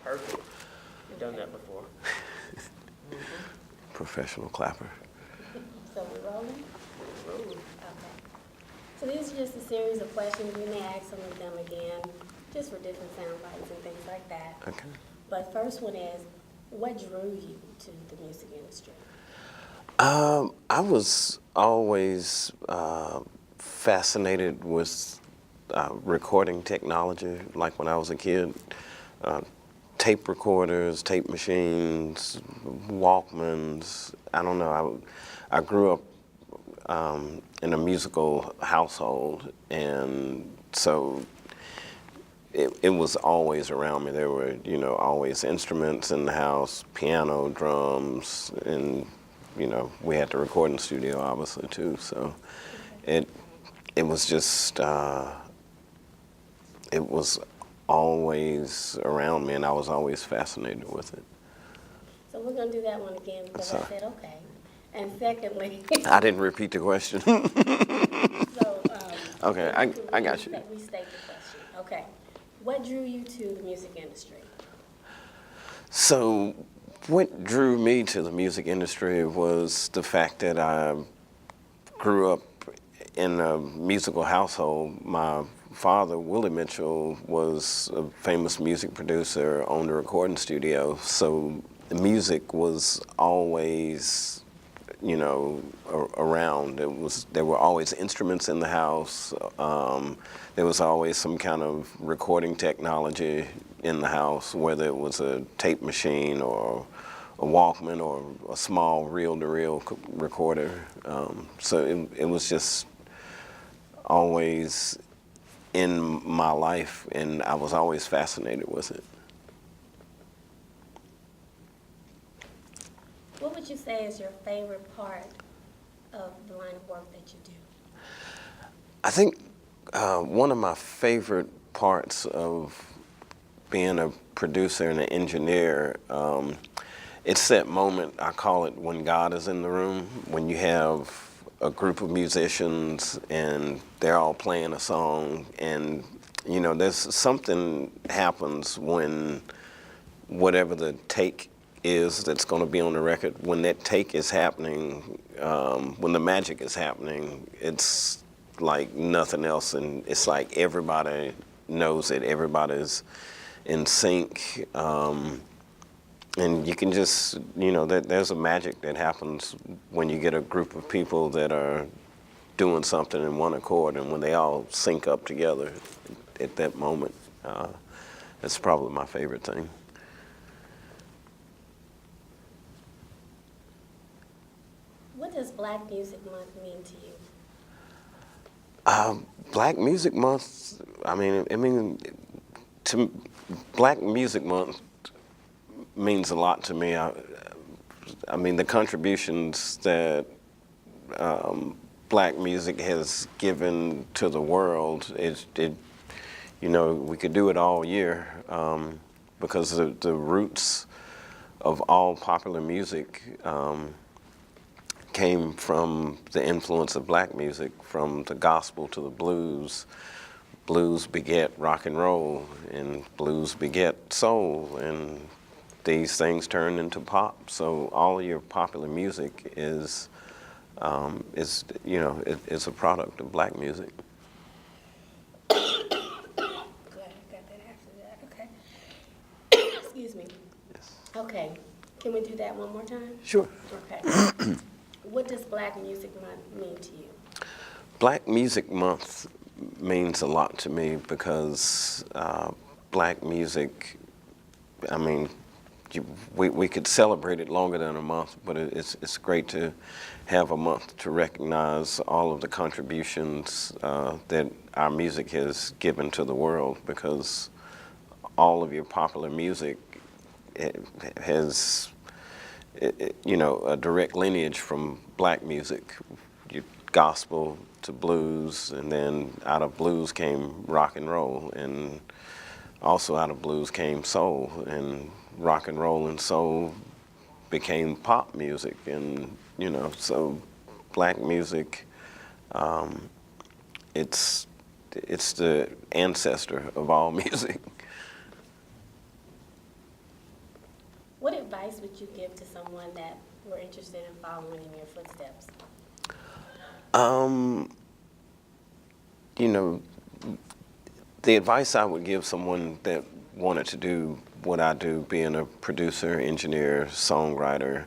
Perfect. You've done that before. Professional clapper. So we're rolling? Rolling. Okay. So these are just a series of questions. We may ask some of them again, just for different sound bites and things like that. Okay. But first one is, what drew you to the music industry? I was always fascinated with recording technology, like when I was a kid. Uh, Tape recorders, tape machines, Walkmans. I don't know. I grew up in a musical household, and so it was always around me. There were, always instruments in the house, piano, drums, and, we had the recording studio, obviously, too. So it was just, it was always around me, and I was always fascinated with it. So we're going to do that one again because I Sorry. said okay. And secondly, I didn't repeat the question. so Okay, I got you. restate the question. Okay. What drew you to the music industry? So what drew me to the music industry was the fact that I grew up in a musical household. My father, Willie Mitchell, was a famous music producer, owned a recording studio, so the music was always, around. There were always instruments in the house. There was always some kind of recording technology in the house, whether it was a tape machine or a Walkman or a small reel-to-reel recorder. So it was just always in my life, and I was always fascinated with it. What would you say is your favorite part of the line of work that you do? I think one of my favorite parts of being a producer and an engineer, it's that moment, I call it when God is in the room, when you have a group of musicians and they're all playing a song, and there's something happens when whatever the take is that's going to be on the record, when that take is happening, when the magic is happening, it's like nothing else, and it's like everybody knows it, everybody's in sync, and you can just, there's a magic that happens when you get a group of people that are doing something in one accord, and when they all sync up together at that moment, that's probably my favorite thing. What does Black Music Month mean to you? Black Music Month, to Black Music Month means a lot to me. I mean, the contributions that Black music has given to the world, we could do it all year, because the roots of all popular music came from the influence of Black music, from the gospel to the blues. Blues beget rock and roll, and blues beget soul, and these things turn into pop. So all of your popular music is a product of Black music. Glad I got that after that. Okay. Excuse me. Yes. Okay. Can we do that one more time? Sure. Okay. What does Black Music Month mean to you? Black Music Month means a lot to me because Black music, we could celebrate it longer than a month, but it's great to have a month to recognize all of the contributions that our music has given to the world, because all of your popular music has a direct lineage from Black music, gospel to blues, and then out of blues came rock and roll, and also out of blues came soul, and rock and roll and soul became pop music, and so Black music, it's the ancestor of all music. would you give to someone that were interested in following in your footsteps? You know, the advice I would give someone that wanted to do what I do, being a producer, engineer, songwriter,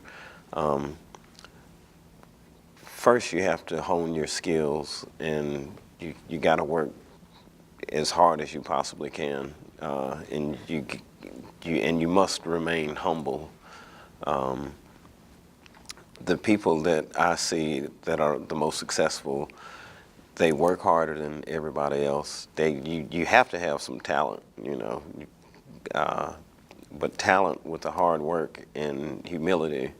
first you have to hone your skills, and you got to work as hard as you possibly can, and you must remain humble. The people that I see that are the most successful, they work harder than everybody else. You have to have some talent, you know, but talent with the hard work and humility,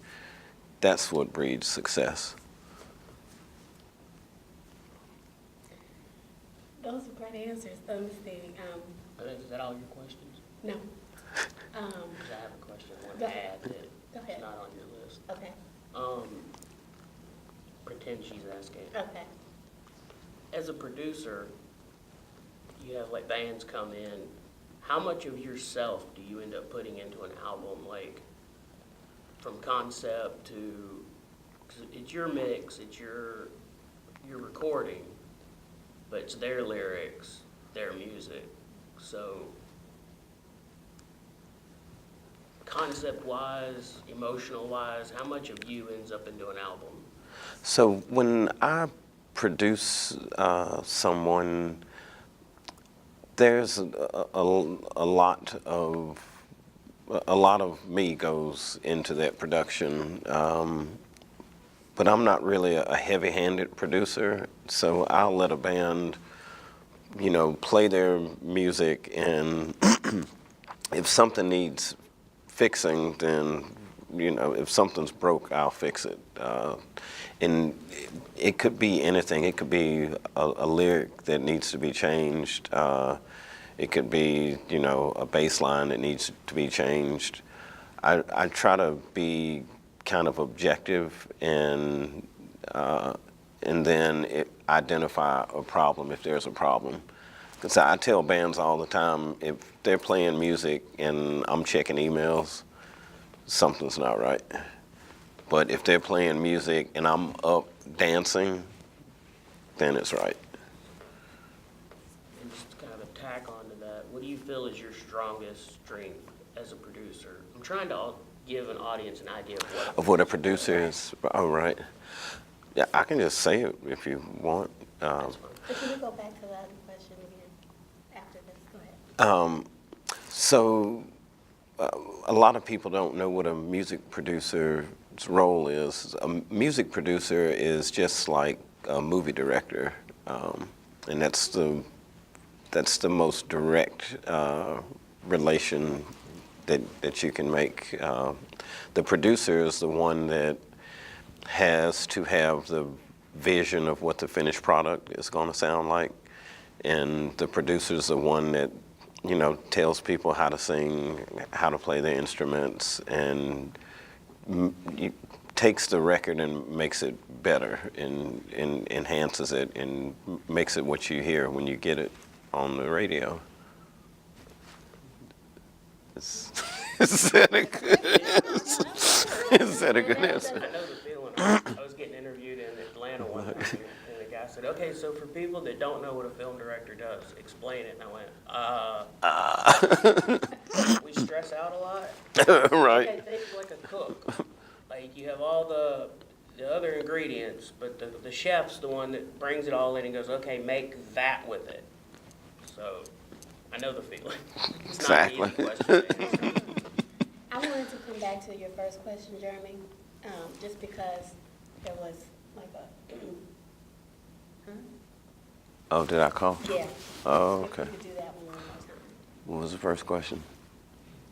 that's what breeds success. Those are great answers. Let me see. Is that all your questions? No. Because I have a question I want Go to ahead. add that Go ahead. is not on your list. Okay. Pretend she's asking. Okay. As a producer, you have like bands come in. How much of yourself do you end up putting into an album? Like from concept to, 'cause it's your mix, it's your recording, but it's their lyrics, their music. So concept-wise, emotional-wise, how much of you ends up into an album? So when I produce someone, there's a lot of me goes into that production, but I'm not really a heavy-handed producer, so I'll let a band, you know, play their music, and if something needs fixing, then, you know, if something's broke, I'll fix it. And it could be anything. It could be a lyric that needs to be changed. It could be, you know, a bass line that needs to be changed. I try to be kind of objective and then identify a problem if there's a problem. Because I tell bands all the time, if they're playing music and I'm checking emails, something's not right. But if they're playing music and I'm up dancing, then it's right. And just to kind of tack on to that, what do you feel is your strongest strength as a producer? I'm trying to give an audience an idea Of what a producer is, oh, right. Yeah, I can just say it if you want. That's fine. But can we go back to the other question again after this? Go ahead. So a lot of people don't know what a music producer's role is. A music producer is just like a movie director, and that's the most direct relation that you can make. The producer is the one that has to have the vision of what the finished product is going to sound like, and the producer is the one that, you know, tells people how to sing, how to play their instruments, and takes the record and makes it better and enhances it and makes it what you hear when you get it on the radio. Is that a good answer? Is that a good answer? I know the feeling. I was getting interviewed in Atlanta one time, and the guy said, "Okay, so for people that don't know what a film director does, explain it." And I went, "We stress out a lot." Right. Okay, think like a cook. Like you have all the other ingredients, but the chef's the one that brings it all in and goes, "Okay, make that with it." So I know the feeling. It's Exactly. not an easy question to answer. I wanted to come back to your first question, Jeremy, just because there was like a, huh? Oh, did I call? Yeah. Oh, If okay. you could do that one more time. What was the first question?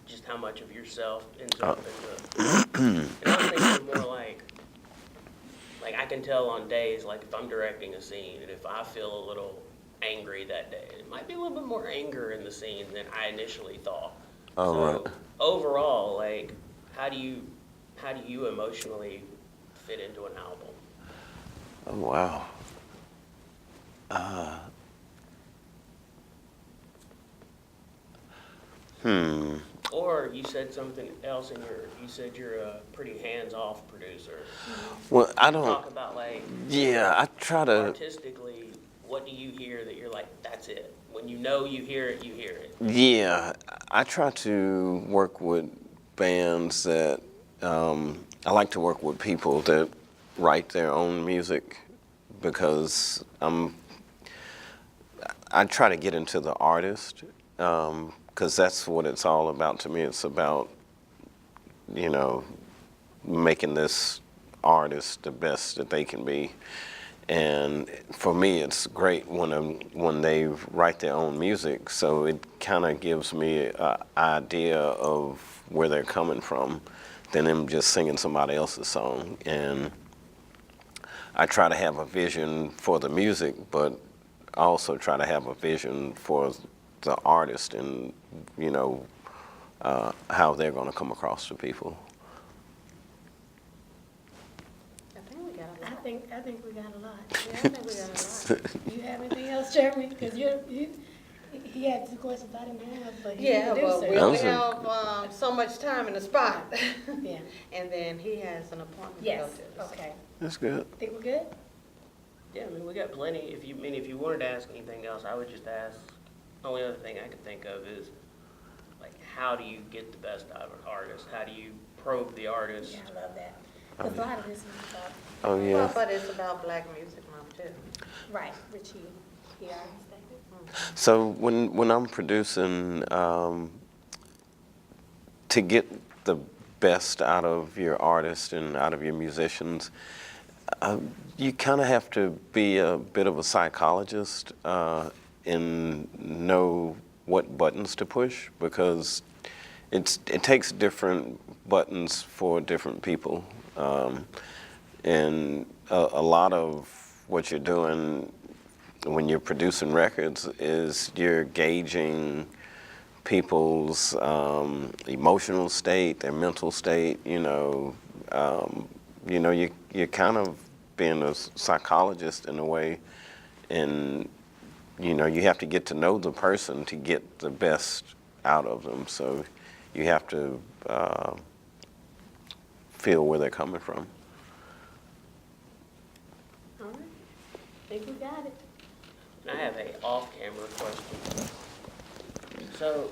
Just how much of yourself ends up in the. And I was thinking more like I can tell on days, like if I'm directing a scene and if I feel a little angry that day, it might be a little bit more anger in the scene than I initially thought. Oh, So right. overall, like, how do you emotionally fit into an album? Oh, wow. Or you said something else you said you're a pretty hands-off producer. Well, I Talk don't. about like, Yeah, I try to. artistically, what do you hear that you're like, that's it? When you know you hear it, you hear it. Yeah, I try to work with bands that. I like to work with people that write their own music because I try to get into the artist because that's what it's all about to me. It's about, you know, making this artist the best that they can be. And for me, it's great when they write their own music. So it kind of gives me an idea of where they're coming from than them just singing somebody else's song. And I try to have a vision for the music, but I also try to have a vision for the artist and, you know, how they're going to come across to people. I think we got a lot. I think we got a lot. Yeah, I think we got a lot. You have anything else, Jeremy? Because he had some questions I didn't have, but he's Yeah, a but we producer. only have so much time in the spot. Yeah. And then he has an appointment to go Yes, to. so. okay. That's good. Think we're good? Yeah, I mean, we got plenty. If you wanted to ask anything else, I would just ask. Only other thing I could think of is, like, how do you get the best out of an artist? How do you probe the artist? Yeah, I love that. Because a lot of this is about, Oh, Well, yeah. but it's about Black Music Month too. right, Richie, he already stated. So when I'm producing, to get the best out of your artist and out of your musicians, you kind of have to be a bit of a psychologist and know what buttons to push because it takes different buttons for different people. And a lot of what you're doing when you're producing records is you're gauging people's emotional state, their mental state. You're kind of being a psychologist in a way, and you have to get to know the person to get the best out of them. So you have to feel where they're coming from. All right, think we got it. And I have a off-camera question. So,